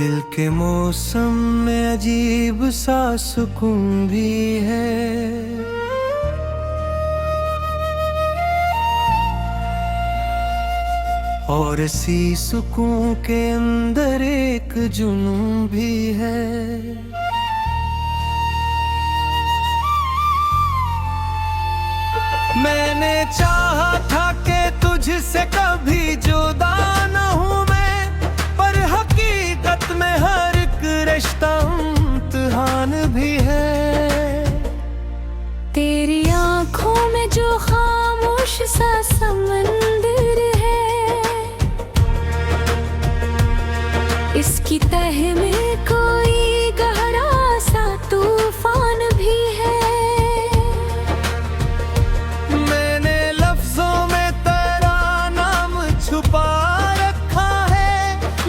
दिल के मौसम में अजीब सा सुकून भी है। और इसी सुकून के अंदर एक जुनून भी है। मैंने चाहा था कि तुझसे कभी जुदा न हूँ मैं, पर हकीकत में हर एक रिश्ता इम्तिहान भी है। तेरी आँखों में जो खामोश सा समंदर है, इसकी तह में कोई गहरा सा तूफान भी है। मैंने लफ्जों में तेरा नाम छुपा रखा है,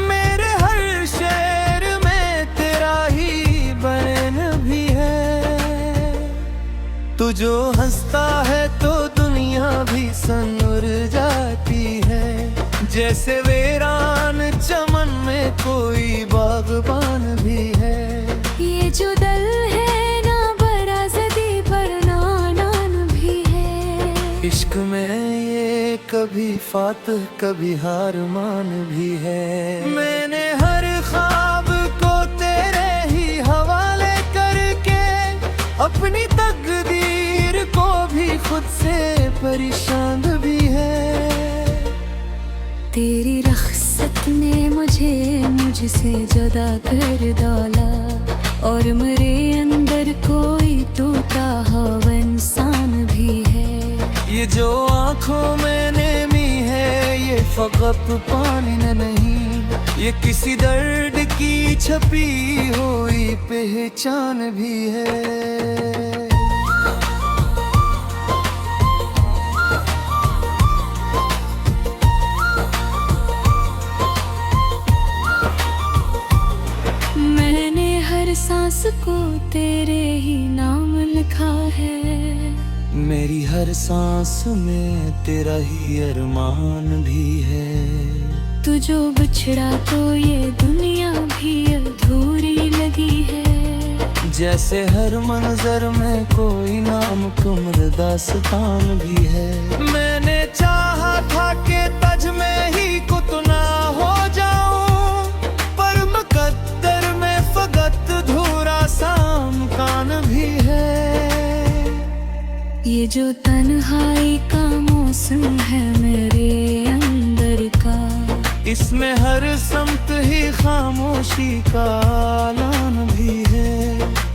मेरे हर शेर में तेरा ही बयान भी है। तू जो हंसता है तो दुनिया भी सनूर जाती है, जैसे वीरान चमन में कोई बागबान भी है। ये जो दल है ना बराज़दी पर नादान भी है। इश्क में ये कभी फातह कभी हार मान भी है। मैंने हर ख्वाब को तेरे ही हवाले करके अपनी तकदीर को भी खुद से परेशान भी है। तेरी रख्सत ने मुझसे जुदा कर डाला, और मेरे अंदर कोई टूटा हुआ इंसान भी है। ये जो आँखों में नेमी है ये फकत पानी नहीं, ये किसी दर्द की छपी हुई पहचान भी है। सांस को तेरे ही नाम लिखा है। मेरी हर सांस में तेरा ही अरमान भी है। तू जो बिछड़ा तो ये दुनिया भी अधूरी लगी है। जैसे हर मंजर में कोई नाम कुमर दास्तान भी है। मैंने चाहा था कि तज में ही कुतना हो जाऊं, पर मुकद्दर में फकत धूरा सा मकान भी है। ये जो तन्हाई का मौसम है मेरे अंदर का, इसमें हर समत ही खामोशी का ऐलान भी है।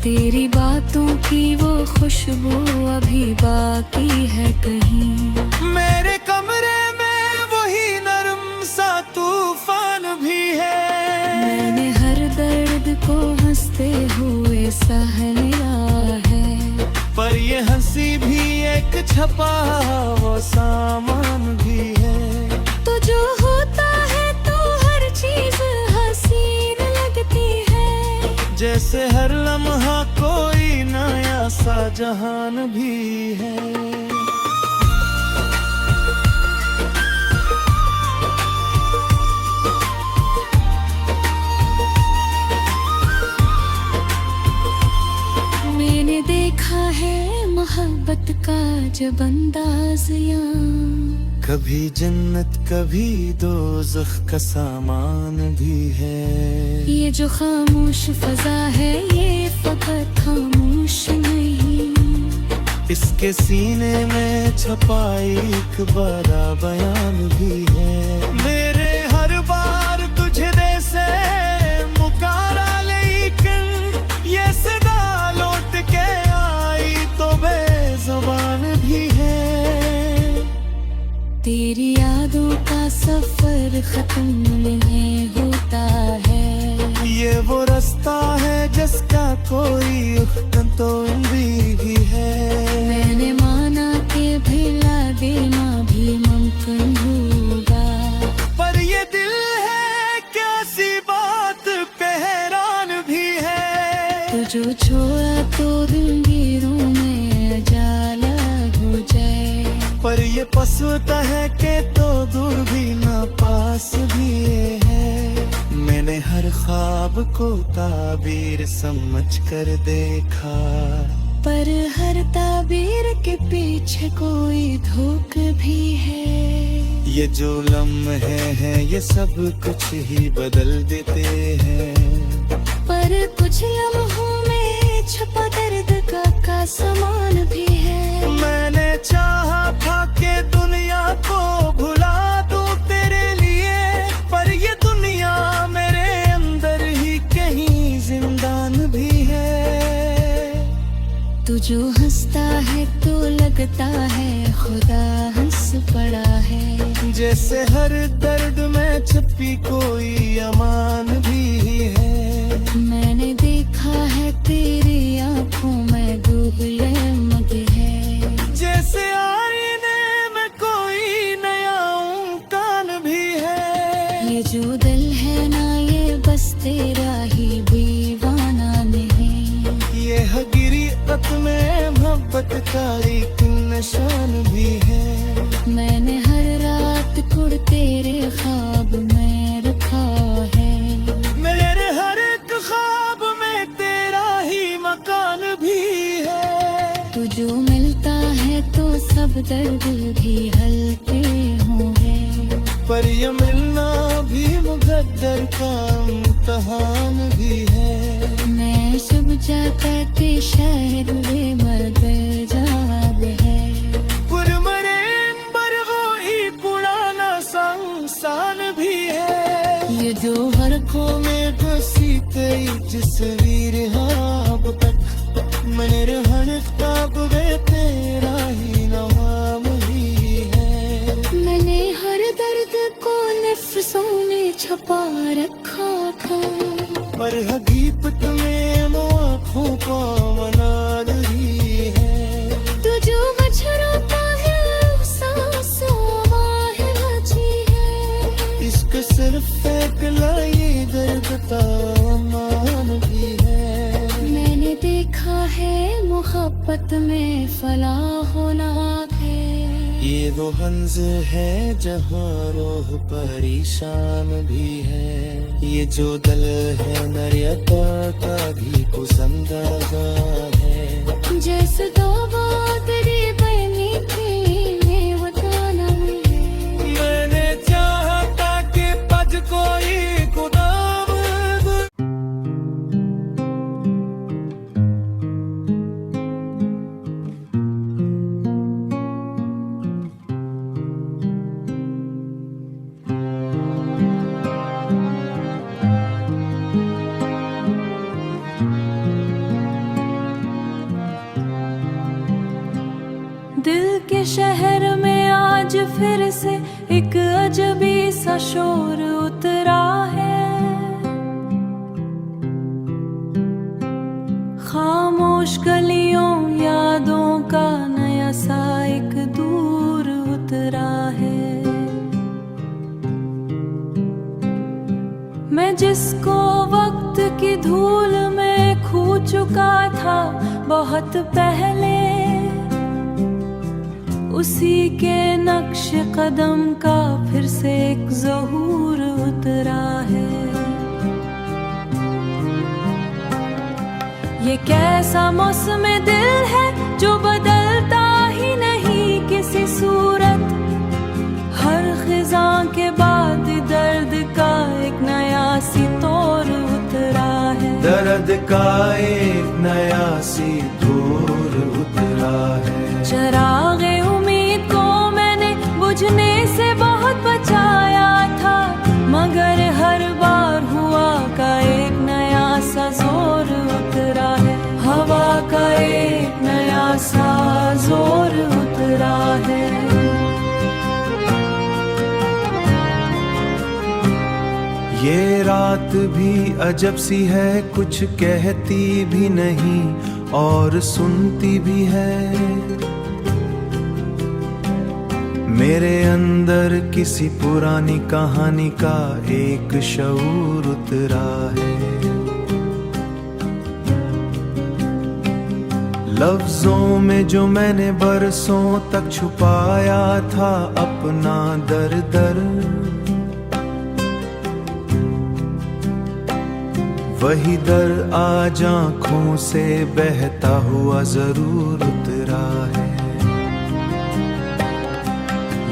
तेरी बातों की वो खुशबू अभी बाकी है कहीं। मेरे कमरे में वही नरम सा तूफान भी है। मैंने हर दर्द को हंसते हुए सह लिया है, पर ये हंसी भी एक छपा वो सामान भी है। तो जो होता है तो हर चीज हसीन लगती है, जैसे हर लम्हा कोई नया सा जहान भी है। मैंने देखा है मोहब्बत का जब अंदाज यहाँ, कभी जन्नत कभी दोज़ख का सामान भी है। ये जो खामोश फजा है ये फकत खामोश नहीं, इसके सीने में छपाई एक बड़ा बयान भी है। मेरे हर बार तुझे दे से मुकारा, लेकिन ये सदा लौट के आई तो बेज़ुबान भी है। तेरी यादों का सफर खत्म नहीं होता है, ये वो रास्ता है जिसका कोई तो भी है। मैंने माना कि भुला देना भी मुमकिन होगा, पर ये दिल है कैसी बात पे हैरान भी है। तो जो छोड़ा तो दिलगीरों में उजाला हो जाए, पर ये पछता है कि तो दूर भी ना पास भी है। मैं मैंने हर ख्वाब को ताबीर समझ कर देखा, पर हर ताबीर के पीछे कोई धोख भी है। ये जो लम्हे हैं ये सब कुछ ही बदल देते हैं, पर कुछ लम्हों में छुपा दर्द का समान भी है। मैंने चाहा था कि दुनिया को भुला दूं तेरे लिए, पर ये दुनिया मेरे अंदर ही कहीं जिंदान भी है। तू जो हंसता है तो लगता है खुदा हंस पड़ा है, जैसे हर दर्द में छुपी कोई अमान भी है। मैंने देखा है तेरी आंखों में डूबले मग है, जैसे आईने में कोई नया कान भी है। ये जो दिल है ना ये बस तेरा ही दीवाना नहीं, ये हकीकत में मोहब्बत का एक निशान भी है। मैंने हर रात कुड़ तेरे ख्वाब में रखा है, मेरे हर एक ख्वाब में तेरा ही मकान भी है। तू जो मिलता है तो सब दर्द भी हल्के होंगे, पर ये मिलना भी मुकद्दर का इम्तिहान भी है। मैं सब जाते शहर में मगर जवाब है, पुरमरे बरगो ही पुराना संसान भी है। ये जो हरकों में बसी तेरी तस्वीर अब तक, मेरे हर ख्वाब में तेरा ही नाम ही है। मैंने हर दर्द को नफ्सों में छुपा रखा था, पर हकीकत में आँखों का मनाल ही है। तू जो बछड़ाता है सांसों है बची है, इसके सिर्फ एक लाई दर्द का मान भी है। मैंने देखा है मोहब्बत में फलाह होना है। ये वो हंज है जहाँ रोह परेशान भी है, ये जो दिल है नरियता का भी कुसंदागा है। जैसे दो बादरी बनी थी वो ताना है, मैंने चाहा था कि पज कोई गुदाम दिल के शहर में आज फिर से एक अजबी सा शोर उतरा है। खामोश गलियों यादों का नया सा एक दूर उतरा है। मैं जिसको वक्त की धूल में खो चुका था बहुत पहले, उसी के नक्श कदम का फिर से एक ज़हूर उतरा है। ये कैसा मौसम दिल है जो बदलता ही नहीं किसी सूरत, हर खिज़ा के बाद दर्द का एक नया सी तौर उतरा है। दर्द का एक नया सी दूर उतरा है। चरागे उम्मीद को मैंने बुझने से बहुत बचाया था, मगर हर बार हुआ का एक नया सा जोर उतरा है। हवा का एक नया सा जोर उतरा है। ये रात भी अजब सी है, कुछ कहती भी नहीं और सुनती भी है। मेरे अंदर किसी पुरानी कहानी का एक शऊर उतरा है। लफ्जों में जो मैंने बरसों तक छुपाया था अपना दर दर, वही दर आज आँखों से बहता हुआ जरूर उतरा है।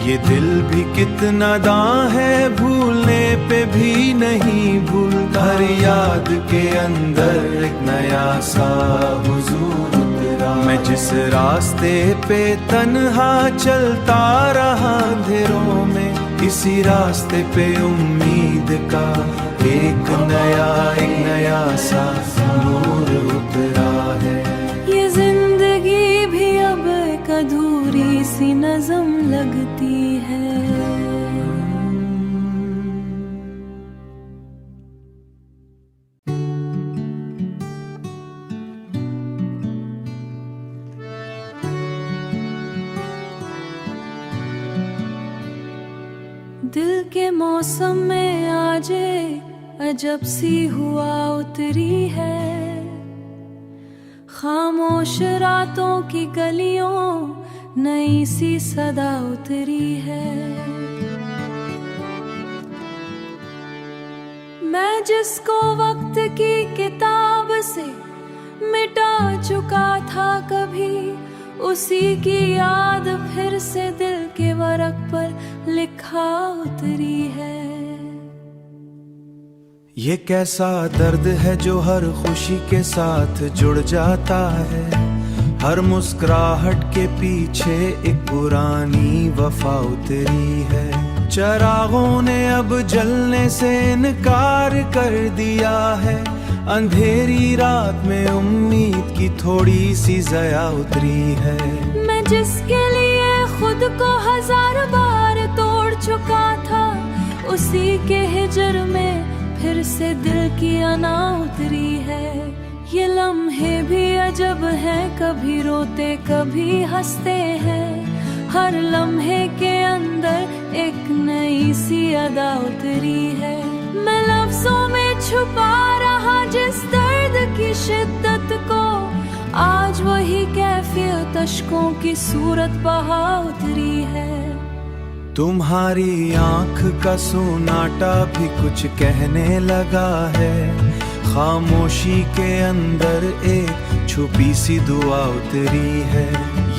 ये दिल भी कितना दां है, भूलने पे भी नहीं भूलता। हर याद के अंदर एक नया सा हुजूर उतरा। मैं जिस रास्ते पे तन्हा चलता रहा अंधेरों में, इसी रास्ते पे उम्मीद का एक नया सा नूर उतरा है। ये जिंदगी भी अब एक अधूरी सी नज़म लगती है। दिल के मौसम में आज अजब सी हुआ उतरी है। खामोश रातों की गलियों नई सी सदा उतरी है। मैं जिसको वक्त की किताब से मिटा चुका था कभी, उसी की याद फिर से दिल के वरक पर लिखा उतरी है। ये कैसा दर्द है जो हर खुशी के साथ जुड़ जाता है। हर मुस्कुराहट के पीछे एक पुरानी वफा उतरी है। चिरागों ने अब जलने से इनकार कर दिया है। अंधेरी रात में उम्मीद की थोड़ी सी ज़या उतरी है। मैं जिसके लिए खुद को 1000 बार तोड़ चुका था, उसी के हिजर में फिर से दिल की अना उतरी है। ये लम्हे भी अजब हैं, कभी रोते कभी हंसते हैं। हर लम्हे के अंदर एक नई सी अदा उतरी है। मैं लफ्जों में छुपा रहा जिस दर्द की शिद्दत को, आज वही कैफियत अश्कों की सूरत बहा उतरी है। तुम्हारी आंख का सोनाटा भी कुछ कहने लगा है। खामोशी के अंदर एक छुपी सी दुआ उतरी है।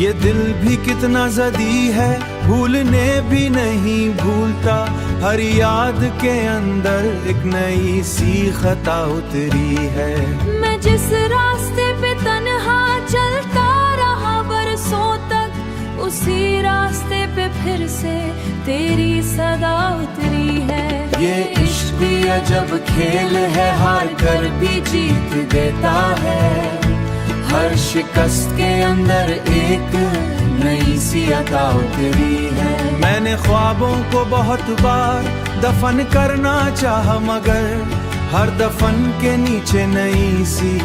ये दिल भी कितना ज़दी है, भूलने भी नहीं भूलता। हर याद के अंदर एक नई सी खता उतरी है। मैं जिस रास्ते पे तन्हा चलता रहा बरसों तक, उसी रास्ते पे फिर से तेरी सदा उतरी है। ये इश्क भी अजब खेल है, हार कर भी जीत देता है। हर शिकस्त के अंदर एक नई सी अदा उतरी है। मैंने ख्वाबों को बहुत बार दफन करना चाहा, मगर हर दफन के नीचे नई सी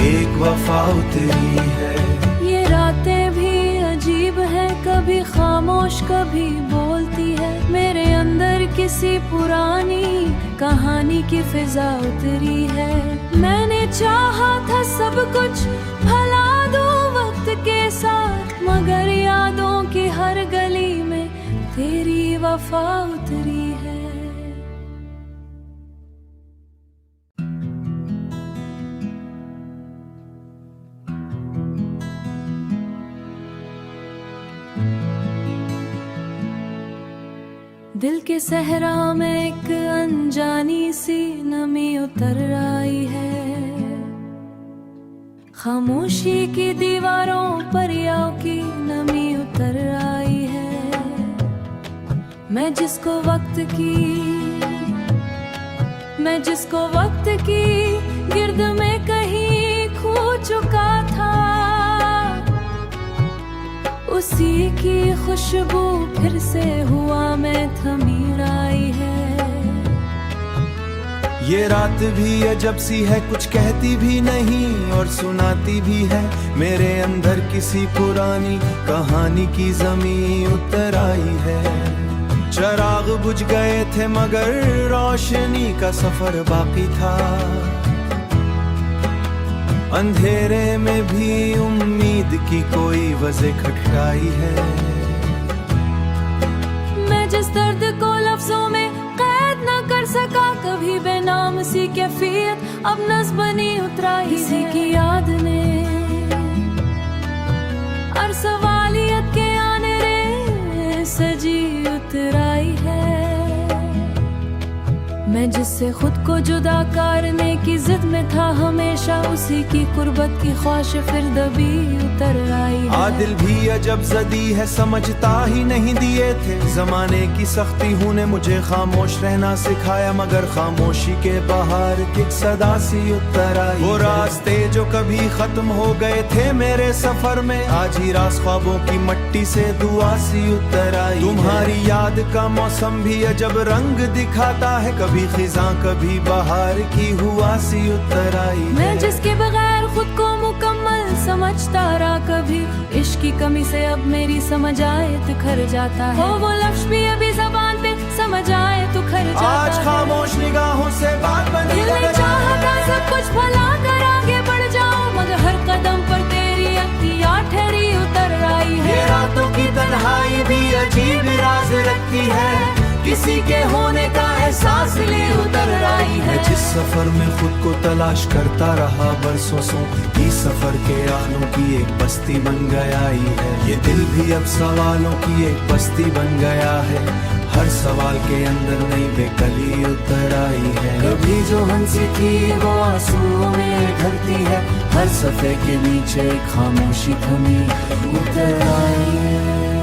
एक वफा उतरी है। ये रातें भी अजीब है, कभी खामोश कभी बोलती है। मेरे अंदर किसी पुरानी कहानी की फिजा उतरी है। मैंने चाहा था सब कुछ भला दूं वक्त के साथ, मगर यादों की हर गली में तेरी वफा उतरी है। दिल के सहरा में एक अनजानी सी नमी उतर आई है। खामोशी की दीवारों पर याओ की नमी उतर आई है। मैं जिसको वक्त की गिर्द में कहीं खो चुका था, उसी की खुशबू फिर से हुआ में थमीर आई है। ये रात भी अजब सी है, कुछ कहती भी नहीं और सुनाती भी है। मेरे अंदर किसी पुरानी कहानी की ज़मीं उतर आई है। चिराग बुझ गए थे मगर रोशनी का सफर बाकी था। अंधेरे में भी उम्मीद की कोई वजह खटकाई है। मैं जिस दर्द को लफ्जों में कैद न कर सका, कभी भी बेनाम सी कैफियत अब नस बनी उतराई किसी की याद ने और सवालियत के आने रे सजी उतराई है। मैं जिससे खुद को जुदा करने की जिद में था हमेशा, उसी की कुर्बत की ख्वाहिश फिर दबी उतर आई है। आदिल भी अजब जदी है, समझता ही नहीं दिए थे जमाने की सख्ती हूँ ने मुझे खामोश रहना सिखाया, मगर खामोशी के बाहर की सदा सी उतर आई। वो रास्ते जो कभी खत्म हो गए थे मेरे सफर में, आज ही रास ख्वाबों की मट्टी से दुआ सी उतर आई। तुम्हारी याद का मौसम भी अजब रंग दिखाता है, कभी खिजां कभी बाहर की हुआ सी उतर आई। मैं जिसके बगैर खुद को मुकम्मल समझता रहा, कभी इश्क की कमी से अब मेरी समझ आए तो खर जाता है। वो लफ्ज भी अभी जबान पे समझ आए तो खर जाता है। आज खामोश निगाहों से बात बनी, दिल ने चाहा था सब कुछ भला कर आगे बढ़ जाऊं, मगर हर कदम पर तेरी अख्तियार ठहरी उतर आई है। ये रातों की तन्हाई भी अजीब राज रखती है, किसी के होने का एहसास ले उतर आई है। जिस सफर में खुद को तलाश करता रहा बरसों सो, इस सफर के आनों की एक बस्ती बन गया ही है। ये दिल भी अब सवालों की एक बस्ती बन गया है, हर सवाल के अंदर नई बेकली उतर आई है। कभी जो हंसी थी वो आंसुओं में ढलती है, हर सफे के नीचे खामोशी थमी उतर आई है।